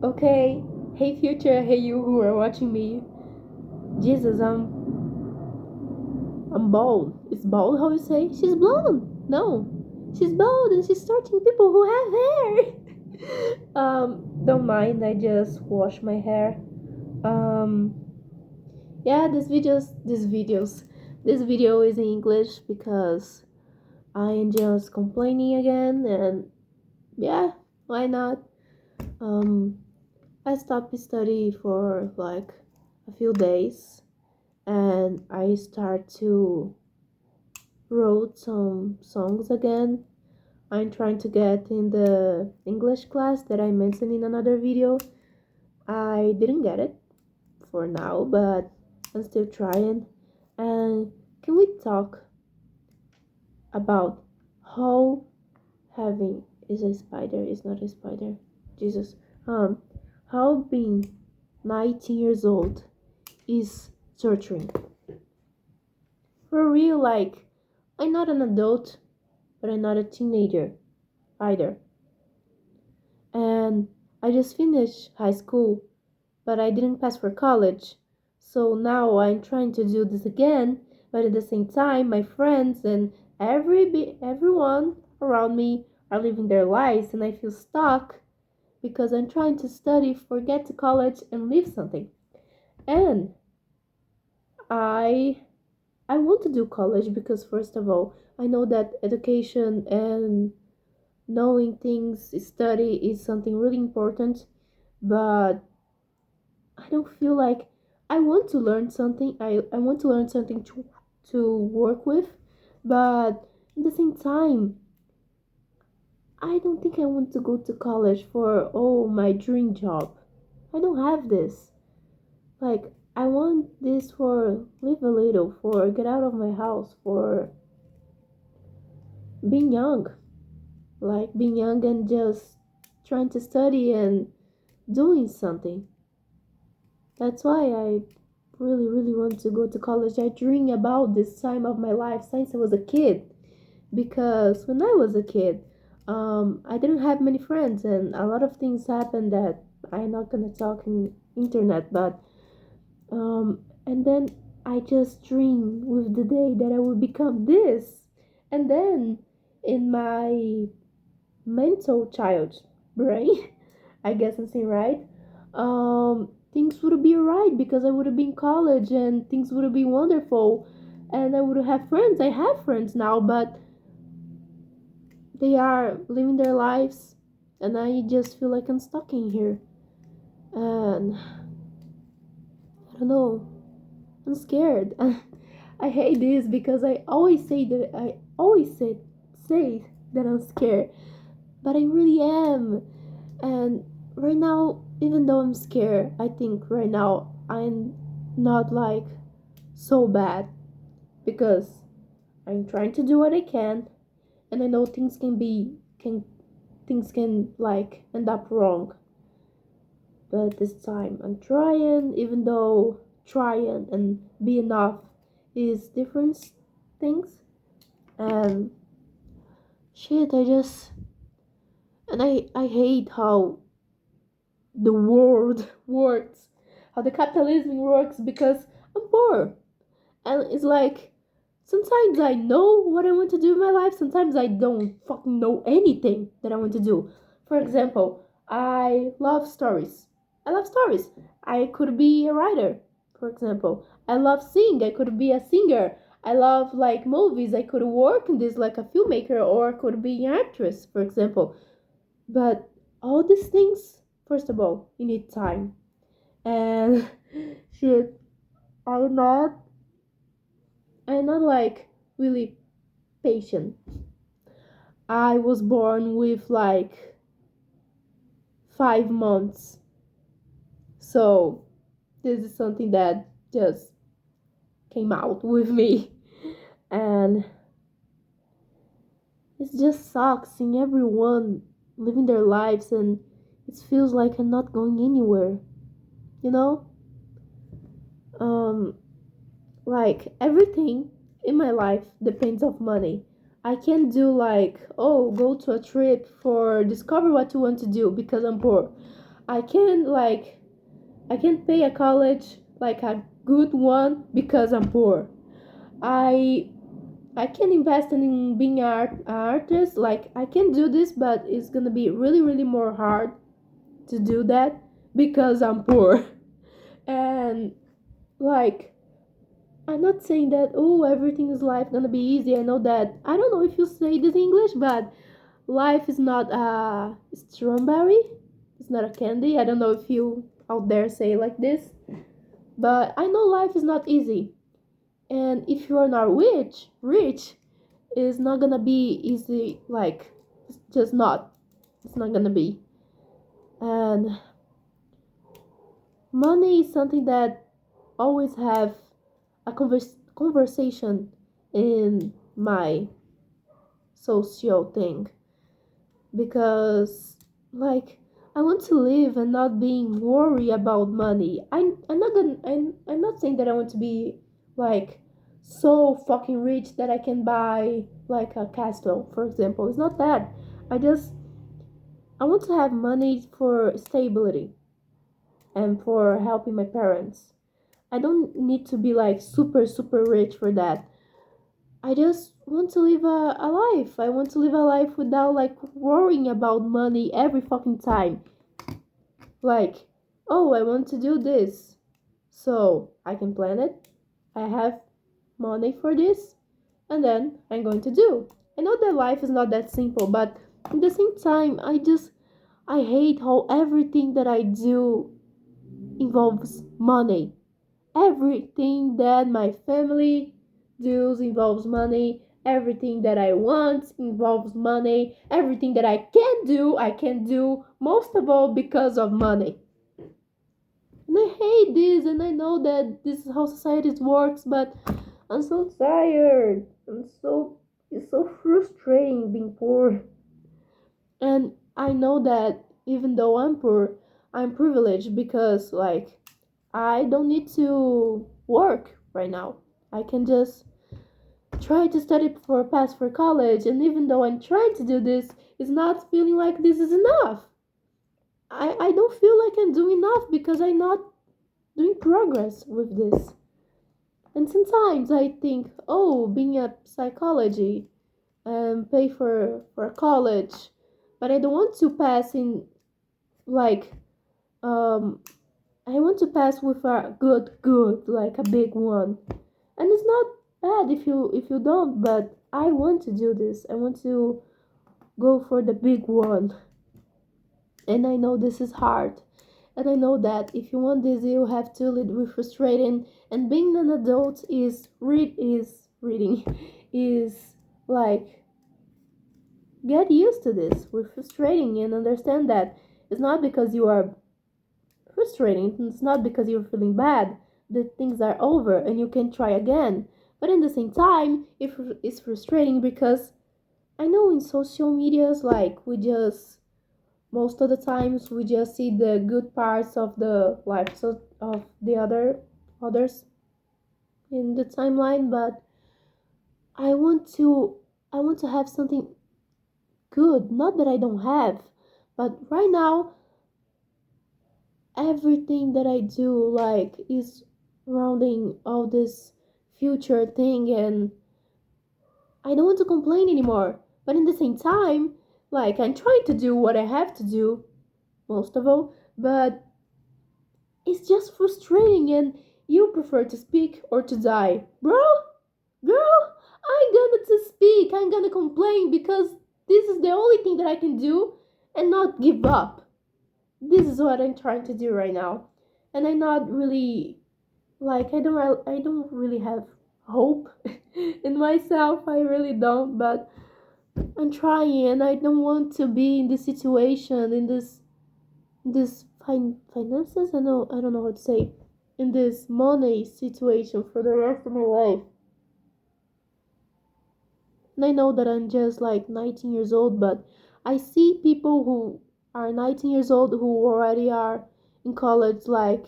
Okay, hey future, hey you who are watching me. Jesus, I'm bald. Is bald how you say? She's blonde. No, she's bald and she's starting people who have hair. Don't mind. I just wash my hair. Um, yeah, this video is in English because I am just complaining again, and yeah, why not? Um, I stopped study for like a few days and I start to wrote some songs again. I'm trying to get in the English class that I mentioned in another video. I didn't get it for now, but I'm still trying. And can we talk about how having is a spider is not a spider? Jesus. Um, how being 19 years old is torturing. For real, like, I'm not an adult, but I'm not a teenager either. And I just finished high school, but I didn't pass for college. So now I'm trying to do this again, but at the same time, my friends and everyone around me are living their lives, and I feel stuck because I'm trying to study, get to college, and leave something. And I I want to do college because first of all, I know that education and knowing things, study is something really important, but I don't feel like I want to learn something. I want to learn something to work with, but at the same time, I don't think I want to go to college for my dream job. I don't have this. Like I want this for live a little, for get out of my house, for being young. Like being young and just trying to study and doing something. That's why I really want to go to college. I dream about this time of my life since I was a kid. Because when I was a kid, I didn't have many friends, and a lot of things happened that I'm not gonna talk in internet. But and then I just dream with the day that I will become this, and then in my mental child brain, I guess I'm saying right. Things would be right because I would have been in college and things would have been wonderful, and I would have friends. I have friends now, but they are living their lives, and I just feel like I'm stuck in here. And I don't know. I'm scared. I hate this because I always say that I'm scared, but I really am. And right now, even though I'm scared, I think right now I'm not like so bad because I'm trying to do what I can, and I know things can like end up wrong. But this time I'm trying, even though trying and be enough is different things. And shit, I hate how the world works, how the capitalism works because I'm poor. And it's like sometimes I know what I want to do in my life, sometimes I don't fucking know anything that I want to do. For example, I love stories. I love stories. I could be a writer, for example. I love sing. I could be a singer. I love like movies. I could work in this like a filmmaker or could be an actress, for example. But all these things, first of all, you need time. And shit, I'm not I'm not like really patient. I was born with like 5 months. So this is something that just came out with me. And it just sucks seeing everyone living their lives and it feels like I'm not going anywhere. You know? Um like everything in my life depends of money. I can't do like, oh, go to a trip for discover what you want to do because I'm poor. I can like I can pay a college like a good one because I'm poor. I I can invest in being an artist. Like I can do this, but it's gonna be really, really more hard to do that because I'm poor. And like I'm not saying that oh everything is life gonna be easy. I know that I don't know if you say this in English, but life is not a strawberry. It's not a candy. I don't know if you out there say it like this, but I know life is not easy. And if you are not rich is not gonna be easy. Like it's just not. It's not gonna be. And money is something that always have a conversation in my social thing because like I want to live and not being worried about money. I'm not saying that I want to be like so fucking rich that I can buy like a castle, for example. It's not that. I want to have money for stability and for helping my parents. I don't need to be like super rich for that. I just want to live a life. I want to live a life without like worrying about money every fucking time. Like, oh, I want to do this. So I can plan it. I have money for this. And then I'm going to do. I know that life is not that simple, but at the same time, I hate how everything that I do involves money. Everything that my family does involves money. Everything that I want involves money. Everything that I can do most of all because of money. And I hate this, and I know that this is how society works, but I'm so tired. It's so frustrating being poor. And I know that even though I'm poor, I'm privileged because like I don't need to work right now. I can just try to study for pass for college, and even though I'm trying to do this, it's not feeling like this is enough. I don't feel like I'm doing enough because I'm not doing progress with this. And sometimes I think, oh, being a psychology and pay for college, but I don't want to pass in like um I want to pass with a good like a big one. And it's not bad if you don't, but I want to do this. I want to go for the big one. And I know this is hard. And I know that if you want this, you have to live with frustrating. And being an adult is reading is like get used to this with frustrating and understand that it's not because you are frustrating. It's not because you're feeling bad that things are over and you can try again. But in the same time, if it's frustrating because I know in social medias like we just most of the times we just see the good parts of the lives of the others in the timeline, but I want to I want to have something good, not that I don't have, but right now everything that I do like is surrounding all this future thing and I don't want to complain anymore. But in the same time, like I'm trying to do what I have to do most of all, but it's just frustrating and you prefer to speak or to die. Bro, girl, I'm gonna to speak. I'm gonna complain because this is the only thing that I can do and not give up. This is what I'm trying to do right now. And I'm not really like I don't really have hope in myself. I really don't, but I'm trying and I don't want to be in this situation in this finances. I don't know how to say in this money situation for the rest of my life. And I know that I'm just like 19 years old, but I see people who are 19 years old who already are in college like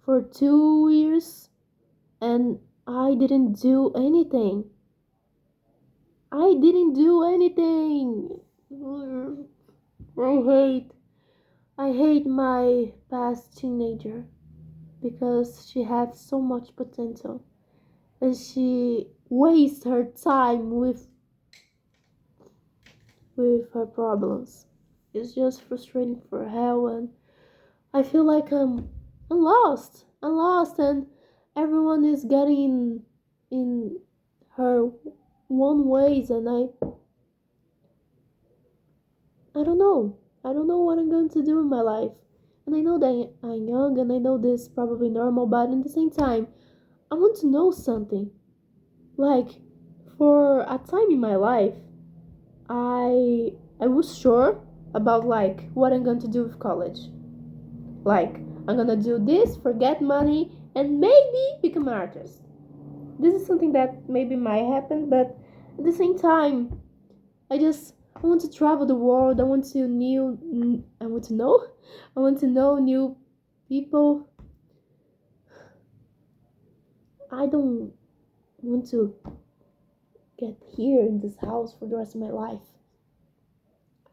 for 2 years and I didn't do anything. I didn't do anything. I hate. I hate my past teenager because she had so much potential and she wastes her time with her problems. It's just frustrating for hell, and I feel like I'm lost. I'm lost, and everyone is getting in her one ways, and I don't know. I don't know what I'm going to do in my life. And I know that I'm young, and I know this is probably normal, but at the same time, I want to know something. Like, for a time in my life, I was sure about like what I'm going to do with college. Like, I'm gonna do this, forget money, and maybe become an artist. This is something that maybe might happen, but at the same time, I want to travel the world. I want to know, I want to know new people. I don't want to get here in this house for the rest of my life.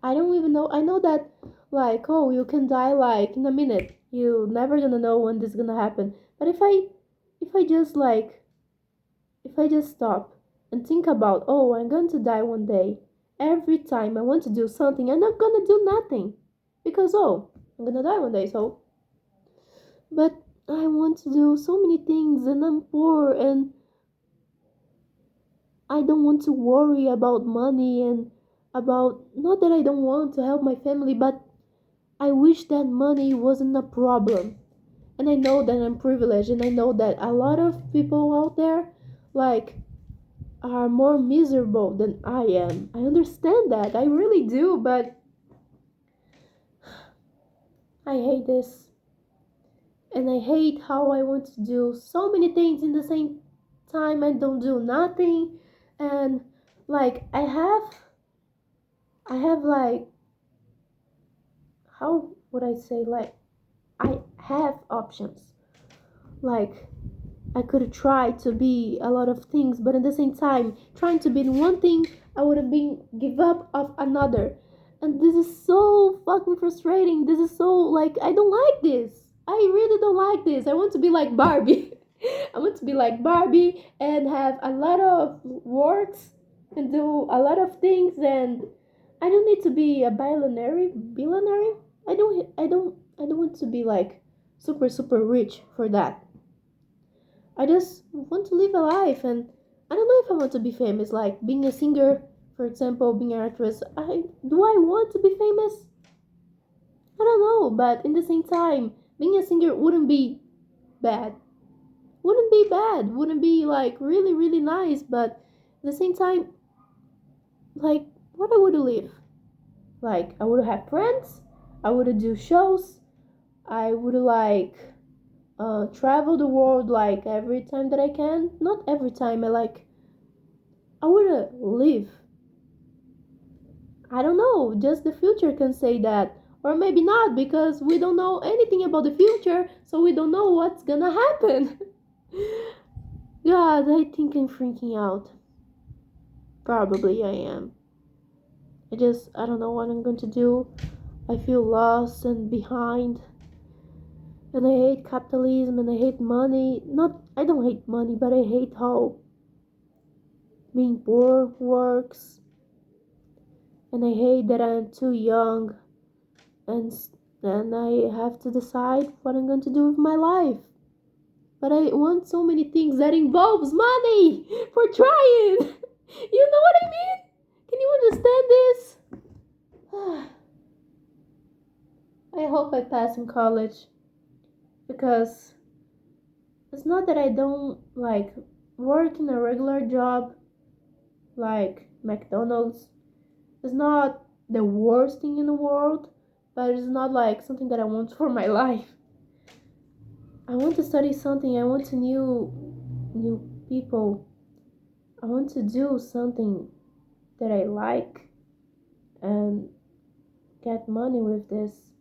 I don't even know. I know that, like, oh, you can die like in a minute. You never gonna know when this is gonna happen. But if I just like, if I just stop and think about, oh, I'm going to die one day. Every time I want to do something, I'm not gonna do nothing because oh, I'm gonna die one day. So, but I want to do so many things, and I'm poor, and I don't want to worry about money and about not that I don't want to help my family, but I wish that money wasn't a problem. And I know that I'm privileged, and I know that a lot of people out there like are more miserable than I am. I understand that. I really do, but I hate this. And I hate how I want to do so many things in the same time and don't do nothing. And like I have like how would I say like I have options. Like I could try to be a lot of things, but at the same time, trying to be one thing, I would have been give up of another. And this is so fucking frustrating. This is so like I don't like this. I really don't like this. I want to be like Barbie. I want to be like Barbie and have a lot of works and do a lot of things, and I don't need to be a billionaire. I don't want to be like super rich for that. I just want to live a life, and I don't know if I want to be famous, like being a singer, for example, being an actress. I want to be famous? I don't know, but in the same time, being a singer wouldn't be bad. Wouldn't be bad. Wouldn't be like really nice, but at the same time, like what I would live. Like I would have friends, I would do shows, I would like travel the world like every time that I can. Not every time, I would live. I don't know, just the future can say that. Or maybe not, because we don't know anything about the future, so we don't know what's gonna happen. God, I think I'm freaking out. Probably I am. I don't know what I'm going to do. I feel lost and behind. And I hate capitalism and I hate money. Not, I don't hate money, but I hate how being poor works. And I hate that I'm too young and then I have to decide what I'm going to do with my life. But I want so many things that involves money for trying. You know what I mean? Can you understand this? I hope I pass in college because it's not that I don't like work in a regular job like McDonald's. It's not the worst thing in the world, but it's not like something that I want for my life. I want to study something. I want to new people. I want to do something that I like and get money with this.